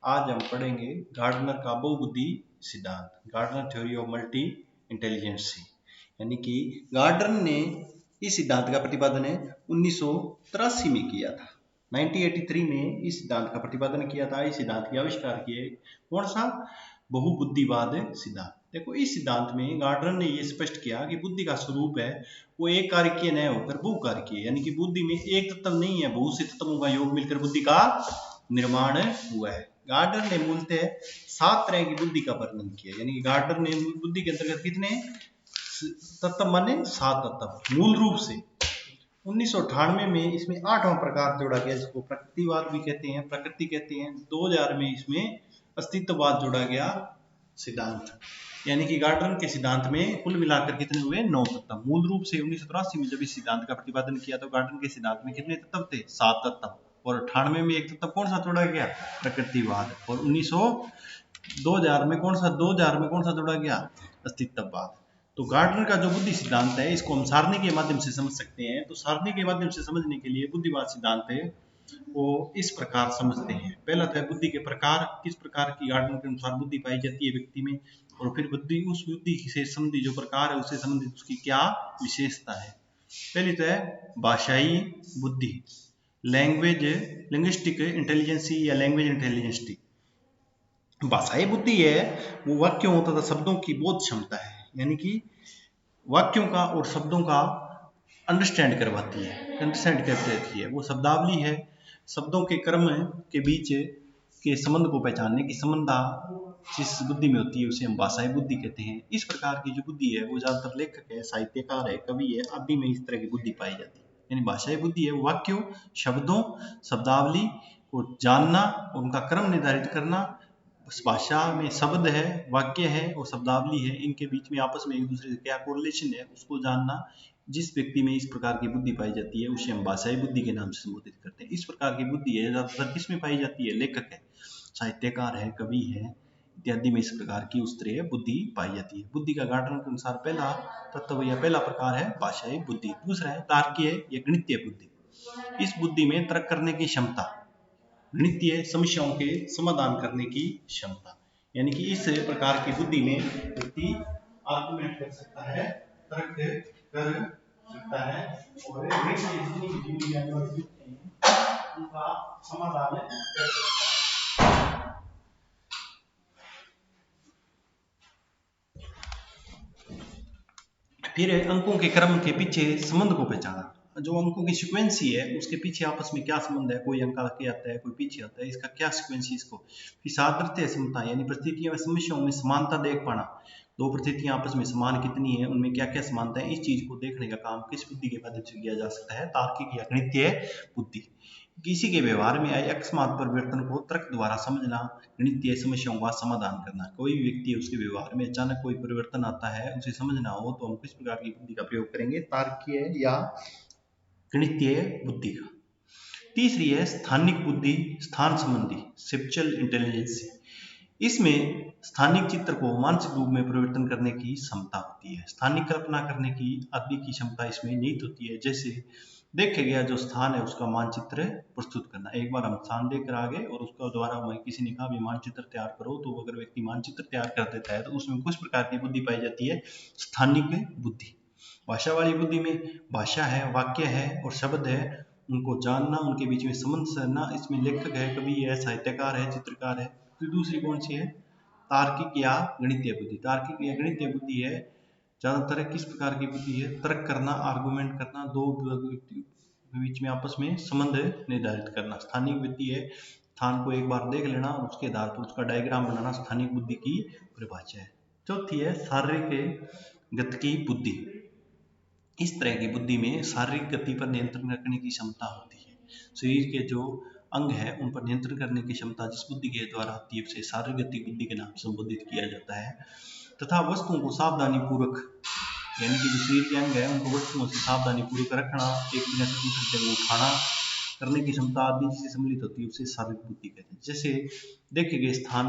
आज हम पढ़ेंगे गार्डनर का बहुबुद्धि सिद्धांत, Gardner theory of multi intelligence. यानी कि गार्डनर ने इस सिद्धांत का प्रतिपादन 1983 में किया था। 1983 में इस सिद्धांत का प्रतिपादन किया था। इस सिद्धांत की आविष्कार किए कौन सा? बहुबुद्धिवाद सिद्धांत। देखो, इस सिद्धांत में गार्डनर ने यह स्पष्ट किया कि बुद्धि का स्वरूप है वो एक कारकीय न होकर बहुकारकीय, यानी कि बुद्धि में एक तत्व नहीं है, बहुत से तत्वों का योग मिलकर बुद्धि का निर्माण हुआ है। गार्डनर ने मूलतः 7 तरह की बुद्धि का वर्णन किया, यानी कि गार्डनर ने बुद्धि के अंतर्गत कितने तत्व माने? 7 तत्व। मूल रूप से 1998 में इसमें 8वां प्रकार जोड़ा गया, जिसको प्रकृतिवाद भी कहते हैं, प्रकृति कहते हैं। 2000 में इसमें अस्तित्ववाद जोड़ा गया सिद्धांत, यानी कि गार्डनर के सिद्धांत में कुल मिलाकर कितने हुए? 9 तत्व। मूल रूप से 1983 में जब इस सिद्धांत का प्रतिपादन किया तो गार्डनर के सिद्धांत में कितने तत्व थे? 7 तत्व। और 98 में एक तत्व कौन सा जोड़ा गया? प्रकृतिवाद। और 2000 में कौन सा जोड़ा गया? अस्तित्ववाद। तो गार्डनर का जो बुद्धि सिद्धांत है, इसको हम सारणी के माध्यम से समझ सकते हैं। तो सारणी के माध्यम से समझने के लिए बुद्धिवाद सिद्धांत है वो इस प्रकार समझते हैं। पहला तो है बुद्धि के प्रकार, किस प्रकार की गार्डनर के अनुसार बुद्धि पाई जाती है व्यक्ति में, और फिर बुद्धि, उस बुद्धि से संबंधित जो प्रकार है उससे संबंधित उसकी क्या विशेषता है। पहली तो है भाषाई बुद्धि, लिंग्विस्टिक इंटेलिजेंसी या लैंग्वेज इंटेलिजेंसी। भाषाई बुद्धि है वो वाक्यों तथा शब्दों की बोध क्षमता है, यानी कि वाक्यों का और शब्दों का अंडरस्टैंड करती है। वो शब्दावली है, शब्दों के क्रम के बीच के संबंध को पहचानने की क्षमता जिस बुद्धि में होती है उसे हम भाषाई बुद्धि कहते हैं। इस प्रकार की जो बुद्धि है वो ज्यादातर लेखक है, साहित्यकार है, कवि है आदि में इस तरह की बुद्धि पाई जाती है। यानी भाषाई बुद्धि है वाक्यों, शब्दों, शब्दावली को जानना और उनका क्रम निर्धारित करना। भाषा में शब्द है, वाक्य है और शब्दावली है, इनके बीच में आपस में एक दूसरे से क्या कोरिलेशन है उसको जानना। जिस व्यक्ति में इस प्रकार की बुद्धि पाई जाती है उसे हम भाषाई बुद्धि के नाम से संबोधित करते हैं। इस प्रकार की बुद्धि है ज्यादातर किस में पाई जाती है? लेखक है, साहित्यकार है, कवि है इत्यादि में इस प्रकार की उस तरह बुद्धि पाई जाती है। बुद्धि का गार्डनर के अनुसार पहला तत्व या पहला प्रकार है भाषाई बुद्धि। दूसरा है तार्किक या गणितीय बुद्धि। इस बुद्धि में तर्क करने की क्षमता, गणितीय समस्याओं के समाधान करने की क्षमता, यानी कि इस प्रकार की बुद्धि में व्यक्ति आर्गुमेंट कर सकता है, तर्क कर सकता है और गणितीय जितनी भी जीवविज्ञान उनका समाधान कर सकता है। फिर अंकों के क्रम के पीछे संबंध को पहचाना, जो अंकों की सीक्वेंसी है उसके पीछे आपस में क्या संबंध है, कोई अंक आगे आता है कोई पीछे आता है, इसका क्या सीक्वेंसी इसको। फिर सादृश्य क्षमता, यानी परिस्थितियों में समस्याओं में समानता देख पाना, दो परिस्थितियां आपस में समान कितनी है, उनमें क्या क्या समानता है, इस चीज को देखने का काम किस बुद्धि के माध्यम से किया जा सकता है? तार्किक या गणितीय बुद्धि। किसी के व्यवहार में आए अकस्मात परिवर्तन को तर्क द्वारा समझना, गणितीय समस्याओं का समाधान करना। कोई भी व्यक्ति उसके व्यवहार में अचानक कोई परिवर्तन आता है उसे समझना हो तो हम किस प्रकार की बुद्धि का प्रयोग करेंगे? तार्किक या गणितीय बुद्धि का। तीसरी है स्थानिक बुद्धि, स्थान संबंधी सेप्चुअल इंटेलिजेंसी। इसमें स्थानिक चित्र को मानसिक रूप में परिवर्तन करने की क्षमता होती है। स्थानिक कल्पना करने की आदि की क्षमता इसमें निहित होती है। जैसे देखे गया जो स्थान है उसका मानचित्र प्रस्तुत करना। एक बार हम स्थान देकर आ गए और उसका द्वारा हमें किसी ने कहा भी मानचित्र तैयार करो, तो अगर व्यक्ति मानचित्र तैयार कर देता है तो उसमें कुछ प्रकार की बुद्धि पाई जाती है? स्थानिक बुद्धि। भाषा वाली बुद्धि में भाषा है, वाक्य है और शब्द है, उनको जानना, उनके बीच में संबंध करना। इसमें लेखक है, कवि है, साहित्यकार है, चित्रकार है। तो दूसरी कौन सी है? तार्किक या गणितीय बुद्धि। तार्किक या गणितीय बुद्धि है ज्यादातर किस प्रकार की बुद्धि है? तर्क करना, आर्गुमेंट करना, दो व्यक्ति के बीच में आपस में संबंध निर्धारित करना। स्थानिक बुद्धि है स्थान को एक बार देख लेना और उसके आधार पर उसका डायग्राम बनाना, स्थानिक बुद्धि की परिभाषा है। चौथी है शारीरिक गतिकी बुद्धि। इस तरह की बुद्धि में शारीरिक गति पर नियंत्रण रखने की क्षमता होती है। शरीर के जो अंग है उन पर नियंत्रण करने की क्षमता जिस बुद्धि के द्वारा होती है उसे शारीरिक गति बुद्धि के नाम से संबोधित किया जाता है। तथा वस्तुओं को सावधानी पूर्वक, यानी कि जो शरीर के अंग है उनको वस्तुओं से सावधानी पूर्वक रखना, एक जगह से दूसरी जगह उठाना करने की क्षमता आदि जिससे सम्मिलित होती है उसे शारीरिक बुद्धि कहते हैं। जैसे देखे गए स्थान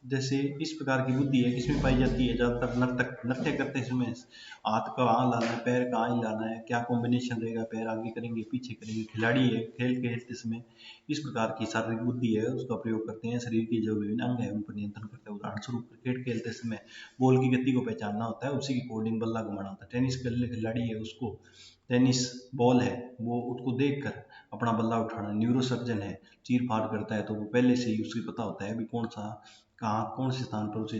जैसे इस प्रकार की बुद्धि है किसमें पाई जाती है? ज़्यादातर नर्तक नृत्य करते समय हाथ कहाँ लाना है, पैर कहाँ हिलाना है, क्या कॉम्बिनेशन रहेगा, पैर आगे करेंगे पीछे करेंगे। खिलाड़ी है खेल खेलते समय इस प्रकार की शारीरिक बुद्धि है उसका प्रयोग करते हैं। शरीर के जो विभिन्न अंग है उन पर नियंत्रण करते हैं। उदाहरण स्वरूप क्रिकेट खेलते समय बॉल की गति को पहचानना होता है, उसी के अकॉर्डिंग बल्ला घुमाना होता है। टेनिस खिलाड़ी है उसको टेनिस बॉल है वो उसको देख कर अपना बल्ला उठाना। न्यूरो सर्जन है चीर फाड़ करता है तो वो पहले से ही उसे पता होता है भी कौन सा कहाँ कौन से स्थान पर उसे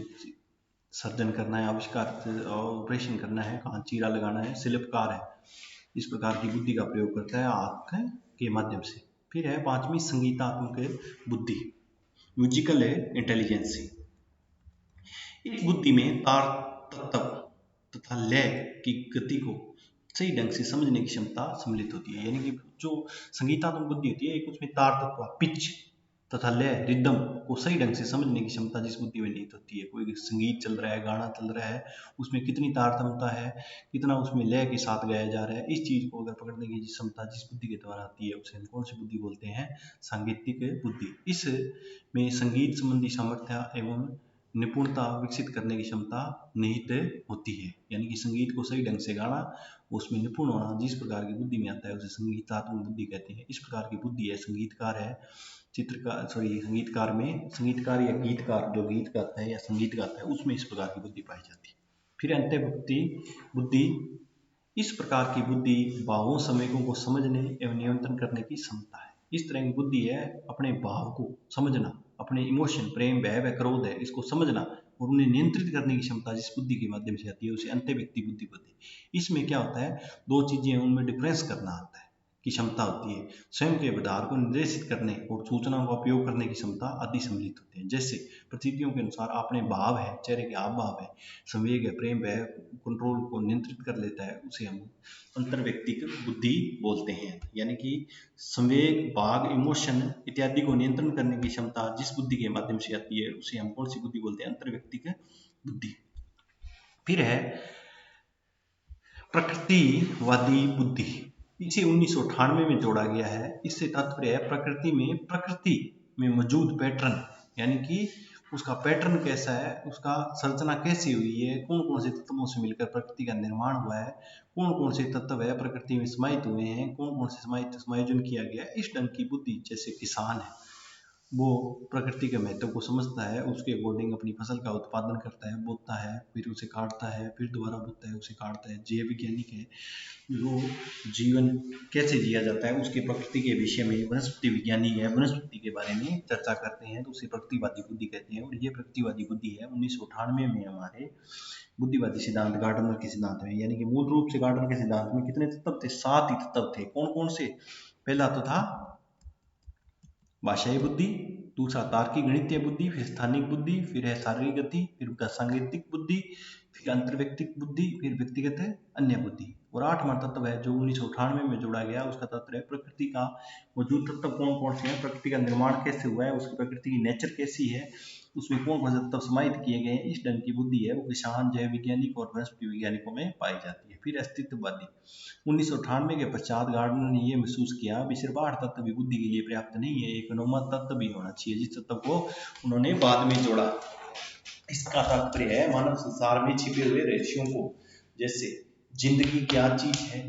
सर्जन करना है, आविष्कार ऑपरेशन करना है, कहाँ चीरा लगाना है। शिल्पकार है इस प्रकार की बुद्धि का प्रयोग करता है आँख के माध्यम से। फिर है पांचवी संगीतात्मक बुद्धि, म्यूजिकल है इंटेलिजेंसी। इस बुद्धि में तार तत्व तथा लय की गति को सही ढंग से समझने की क्षमता सम्मिलित होती है। यानी कि जो संगीतात्मक बुद्धि होती है एक उसमें तार तत्व पिच तथा लय रिदम को सही ढंग से समझने की क्षमता जिस बुद्धि में निहित होती है। कोई संगीत चल रहा है, गाना चल रहा है, उसमें कितनी तारतम्यता है, कितना उसमें लय के साथ गाया जा रहा है, इस चीज को अगर पकड़ने की क्षमता जिस बुद्धि के द्वारा आती है उसे हम कौन सी बुद्धि बोलते हैं? सांगीतिक बुद्धि। इसमें संगीत संबंधी सामर्थ्य एवं निपुणता विकसित करने की क्षमता निहित होती है। यानी कि संगीत को सही ढंग से गाना, उसमें निपुण होना जिस प्रकार की बुद्धि में आता है उसे संगीतात्मक बुद्धि कहते हैं। इस प्रकार की बुद्धि है संगीतकार है, चित्रकार सॉरी संगीतकार में संगीतकार या गीतकार जो गीत गाता है या संगीत गाता है उसमें इस प्रकार की बुद्धि पाई जाती है। फिर अंतर्वृत्ति बुद्धि, इस प्रकार की बुद्धि भावों संवेगों को समझने एवं नियंत्रण करने की क्षमता है। इस तरह की बुद्धि है अपने भाव को समझना, अपने इमोशन प्रेम भय व क्रोध है इसको समझना और उन्हें नियंत्रित करने की क्षमता जिस बुद्धि के माध्यम से आती है उसे अंतर्व्यक्ति बुद्धि बोलते हैं। इसमें क्या होता है दो चीजें उनमें डिफरेंस करना आता है की क्षमता होती है। स्वयं के व्यवहार को निर्देशित करने और सूचनाओं का उपयोग करने की क्षमता आदि सम्मिलित होती है। जैसे परिस्थितियों के अनुसार अपने भाव है, चेहरे के हाव भाव है, संवेग है, प्रेम है, कंट्रोल को नियंत्रित कर लेता है, उसे हम अंतर्व्यक्तिक बुद्धि बोलते हैं। यानी कि संवेग भाव इमोशन इत्यादि को नियंत्रण करने की क्षमता जिस बुद्धि के माध्यम से आती है उसे हम कौन सी बुद्धि बोलते हैं? अंतर्व्यक्तिक बुद्धि। फिर है प्रकृतिवादी बुद्धि, इसे 1998 में जोड़ा गया है। इससे तात्पर्य है प्रकृति में मौजूद पैटर्न, यानी कि उसका पैटर्न कैसा है, उसका संरचना कैसी हुई है, कौन कौन से तत्वों से मिलकर प्रकृति का निर्माण हुआ है, कौन कौन से तत्व है प्रकृति में समाहित हुए हैं, कौन कौन से समायोजन किया गया है, इस ढंग की बुद्धि। जैसे किसान है वो प्रकृति के महत्व को समझता है, उसके अकॉर्डिंग अपनी फसल का उत्पादन करता है, बोता है, फिर उसे काटता है, फिर दोबारा बोता है, उसे काटता है। जैव वैज्ञानिक है जो जीवन कैसे जिया जाता है उसके प्रकृति के विषय में, वनस्पति विज्ञानी है वनस्पति के बारे में चर्चा करते हैं तो उसे प्रकृतिवादी बुद्धि कहते हैं। और ये प्रकृतिवादी बुद्धि है 1998 में हमारे बुद्धिवादी सिद्धांत गार्डनर के सिद्धांत में। यानी कि मूल रूप से गार्डनर के सिद्धांत में कितने तत्व थे? 7 ही तत्व थे। कौन कौन से? पहला तो था भाषाई बुद्धि, दूसरा तार्किक गणितीय बुद्धि, फिर स्थानिक बुद्धि, फिर है शारीरिक गति, फिर उनका सांगीतिक बुद्धि, फिर अंतर्व्यक्तिक बुद्धि, फिर व्यक्तिगत है अन्य बुद्धि। और 8वां तत्व है जो 1998 में जोड़ा गया, उसका तत्व है प्रकृति का मौजूद तत्व कौन कौन से हैं, प्रकृति का निर्माण कैसे हुआ है, उसकी प्रकृति की नेचर कैसी है, उसमें कौन कौन से तत्व समाहित किए गए हैं, इस ढंग की बुद्धि है वो किसान जैव वैज्ञानिक और वनस्पति वैज्ञानिकों में पाई जाती है। फिर अस्तित्ववादी, 1998 के पश्चात गार्डनर ने यह महसूस किया भी सिर्फ 8 तत्व भी बुद्धि के लिए पर्याप्त नहीं है, एक 9वां तत्व भी होना चाहिए, जिस तत्व को उन्होंने बाद में जोड़ा। इसका तात्पर्य है मानव संसार में छिपे हुए रहस्यों को, जैसे जिंदगी क्या चीज है,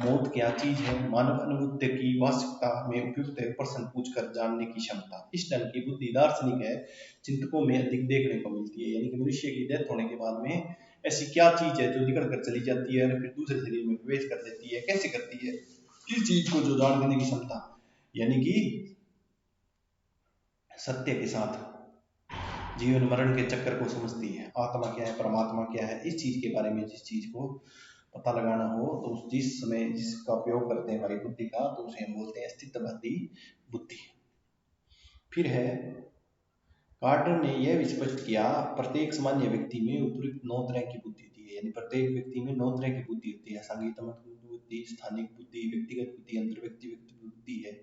मौत क्या चीज है, मानव अनुभूति की वास्तविकता में उपयुक्त प्रश्न पूछकर जानने की क्षमता। इस ढंग की बुद्धि दार्शनिक है चिंतकों में अधिक देखने को मिलती है। यानी कि मनुष्य की डेथ होने के बाद में ऐसी क्या चीज है जो निकल कर चली जाती है और फिर दूसरे शरीर में प्रवेश कर लेती है, कैसे करती है, इस चीज को जो जानने की क्षमता, यानी कि सत्य के साथ जीवन मरण के चक्कर को समझती है। आत्मा क्या है, परमात्मा क्या है, इस चीज के बारे में जिस चीज को पता लगाना हो तो उस जिस समय जिसका उपयोग करते हैं हमारी बुद्धि का, तो उसे हम बोलते हैं अस्तित्ववादी बुद्धि। फिर है कार्टर ने यह भी स्पष्ट किया प्रत्येक सामान्य व्यक्ति में उपयुक्त 9 तरह की बुद्धि होती है। यानी प्रत्येक व्यक्ति में 9 तरह की बुद्धि होती है। संगीतात्मक बुद्धि, स्थानिक बुद्धि, व्यक्तिगत बुद्धि, अंतर्व्यक्तिगत बुद्धि है,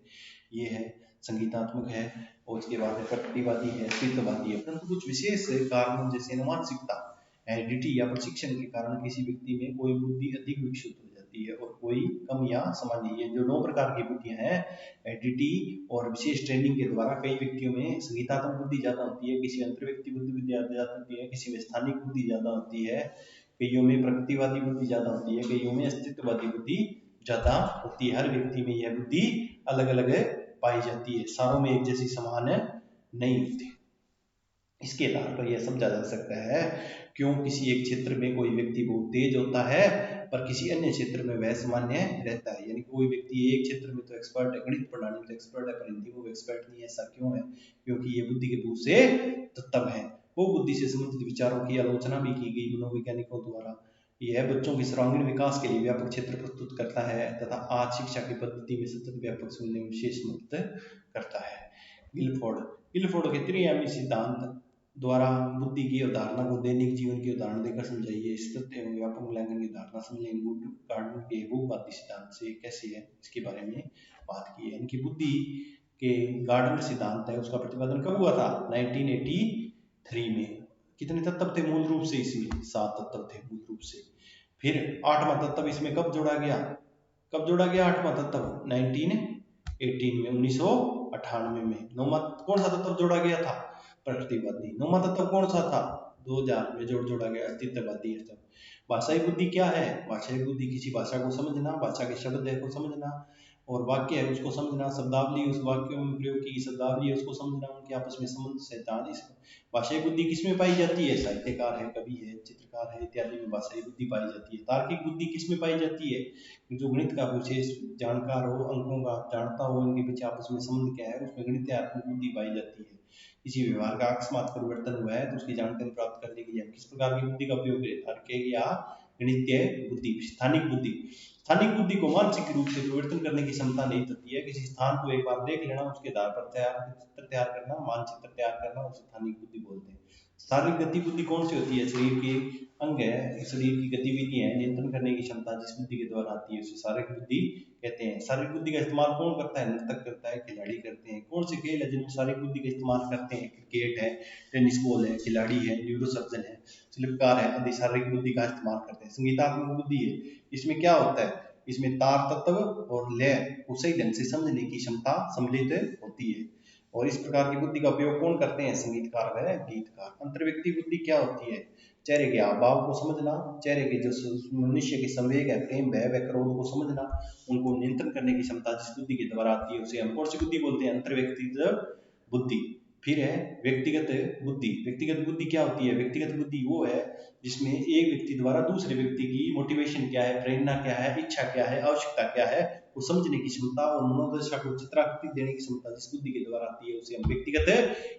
ये है संगीतात्मक है, और उसके बाद प्रकृतिवादी है, अस्तित्ववादी है। परंतु कुछ विशेष कारण जैसे अनुवांशिकता, हेरिडिटी या प्रशिक्षण के कारण किसी व्यक्ति में कोई बुद्धि अधिक विकसित हो जाती जाती है और कोई कम या सामान्य। ये जो 9 प्रकार की बुद्धियां हैं, हेरिडिटी और विशेष ट्रेनिंग के द्वारा कई व्यक्तियों में संगीतात्मक बुद्धि ज्यादा होती है, किसी अंतर व्यक्ति बुद्धि ज्यादा होती है, किसी में स्थानिक बुद्धि ज्यादा होती है, कईयों में प्रकृतिवादी बुद्धि ज्यादा होती है, कईयों में अस्तित्ववादी बुद्धि ज्यादा होती है। हर व्यक्ति में यह बुद्धि अलग अलग पाई जाती है, सारों में एक जैसी समान नहीं होती। इसके आधार पर यह समझा जा सकता है क्यों किसी एक क्षेत्र में कोई व्यक्ति बहुत तेज होता है पर किसी अन्य क्षेत्र में वह सामान्य रहता है। यानी कोई व्यक्ति एक क्षेत्र में तो एक्सपर्ट है, गणित पढ़ाने में तो एक्सपर्ट है, पर हिंदी में वो एक्सपर्ट नहीं है। ऐसा क्यों है? क्योंकि ये बुद्धि के बहुत से तत्व हैं। वो बुद्धि से संबंधित विचारों की आलोचना भी की गई मनोवैज्ञानिकों द्वारा। यह बच्चों के सर्वांगीण विकास के लिए व्यापक क्षेत्र प्रस्तुत करता है तथा आज शिक्षा की पद्धति में सतत व्यापक सुनने में विशेष मदद करता है। गिलफोर्ड के त्रिआयामी सिद्धांत द्वारा बुद्धि की अवधारणा को दैनिक जीवन की उदाहरण देकर समझाइए। इस तथ्य एवं व्यापक मूल्यांकन की धारणा समझें। वुड गार्डन के बहुवादी सिद्धांत से कैसे है इसके बारे में बात की है। इनकी बुद्धि के गार्डन सिद्धांत है उसका प्रतिपादन कब हुआ था? 1983 में। कितने तत्व थे मूल रूप से? इसमें 7 तत्व थे मूल रूप से। फिर 8वां तत्व इसमें कब जोड़ा गया? 8वां तत्व 1918 में, 1998 में। 9वां कौन सा तत्व जोड़ा गया था? प्रकृतिवादी। 9वां तत्व कौन सा था? 2000 में जोड़ा गया अस्तित्ववादी। भाषाई बुद्धि क्या है? भाषाई बुद्धि किसी भाषा को समझना, भाषा के शब्द है को समझना और वाक्य है उसको समझना, शब्दावली उस वाक्यों में प्रयोग की शब्दावली है उसको समझना, उनके आपस में संबंध सिद्धांत। भाषाई बुद्धि किसमें पाई जाती है? साहित्यकार है, कवि है, चित्रकार है इत्यादि में भाषाई बुद्धि पाई जाती है। तार्किक बुद्धि किसमें पाई जाती है? जो गणित का विशेष जानकार हो, अंकों का जानता हो, इनके पीछे आपस में संबंध क्या है, उसमें गणितीय बुद्धि पाई जाती है। किसी व्यवहार का अकस्मात परिवर्तन हुआ है तो उसकी जानकारी प्राप्त करने के लिए हम किस प्रकार की बुद्धि का उपयोग करें? तार्किक या गणितीय बुद्धि। स्थानिक बुद्धि को मानसिक रूप से परिवर्तन करने की क्षमता नहीं होती है। किसी स्थान को एक बार देख लेना, उसके आधार पर चित्र तैयार करना, मानचित्र तैयार करना, उसे स्थानिक बुद्धि बोलते हैं। शारीरिक गति बुद्धि कौन सी होती है? शरीर के अंग है, शरीर की गतिविधि है, नियंत्रण करने की क्षमता जिस बुद्धि के द्वारा आती है उसे शारीरिक बुद्धि कहते हैं। शारीरिक बुद्धि का इस्तेमाल कौन करता है? नर्तक करता है, खिलाड़ी करते हैं। कौन से खेल है जिनमें शारीरिक बुद्धि का इस्तेमाल करते हैं? क्रिकेट है, टेनिस बॉल है, खिलाड़ी है, न्यूरोसर्जन है, शिल्पकार है आदि शारीरिक बुद्धि का इस्तेमाल करते हैं। संगीतात्मक बुद्धि है, इसमें क्या होता है? इसमें तार तत्व और लय को सही ढंग से समझने की क्षमता सम्मिलित होती है। और इस प्रकार की बुद्धि का उपयोग कौन करते हैं? संगीतकार व गीतकार। अंतर्व्यक्ति बुद्धि क्या होती है? चेहरे के हाव को समझना, चेहरे के जो मनुष्य के संवेग है, प्रेम भय व क्रोध को समझना, उनको नियंत्रण करने की क्षमता जिस बुद्धि के द्वारा आती है उसे हम कौन सी बुद्धि बोलते हैं? अंतर्व्यक्तित्व बुद्धि। फिर है व्यक्तिगत बुद्धि। व्यक्तिगत बुद्धि क्या होती है? व्यक्तिगत बुद्धि वो है जिसमें एक व्यक्ति द्वारा दूसरे व्यक्ति की मोटिवेशन क्या है, प्रेरणा क्या है, इच्छा क्या है, आवश्यकता क्या है वो समझने की क्षमता और मनोदशा को चित्राकृति देने की क्षमता जिस बुद्धि के द्वारा आती है उसे हम व्यक्तिगत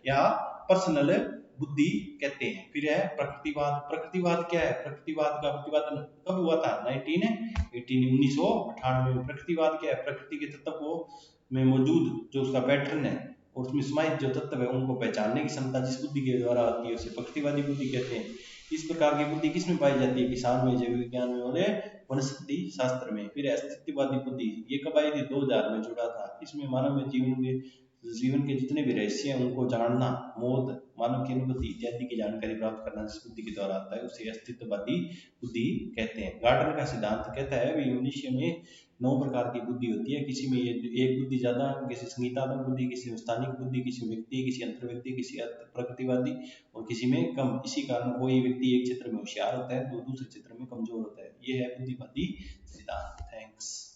या पर्सनल बुद्धि कहते हैं। फिर है प्रकृतिवाद। प्रकृतिवाद क्या है? प्रकृतिवाद का प्रतिपादन कब हुआ था? 1998 में। प्रकृतिवाद क्या है? प्रकृति के तत्व को में मौजूद जो उसका पैटर्न है और उसमें समाहित जो तत्व है उनको पहचानने की क्षमता जिस बुद्धि के द्वारा आती है उसे प्रकृतिवादी बुद्धि कहते हैं। इस प्रकार की बुद्धि किसमें पाई जाती है? किसान में, जैव विज्ञान में और वनस्पति शास्त्र में। फिर अस्तित्ववादी बुद्धि, ये कब आई थी? 2000 में जुड़ा था। इसमें मानव में जीवन के जितने भी रहस्य हैं उनको जानना, मौत, मानव की अनुभूति इत्यादि की जानकारी प्राप्त करना जिस बुद्धि के द्वारा आता है उसे अस्तित्ववादी बुद्धि कहते हैं। गार्डन का सिद्धांत कहता है भी मनुष्य में 9 प्रकार की बुद्धि होती है। किसी में ये एक बुद्धि ज्यादा, किसी संगीतात्मक बुद्धि, किसी में स्थानिक बुद्धि, किसी में व्यक्ति, किसी अंतर्व्यक्ति, किसी प्रकृतिवादी और किसी में कम। इसी कारण कोई व्यक्ति एक क्षेत्र में होशियार होता है तो दूसरे क्षेत्र में कमजोर होता है। ये है बुद्धिवादी सिद्धांत। थैंक्स।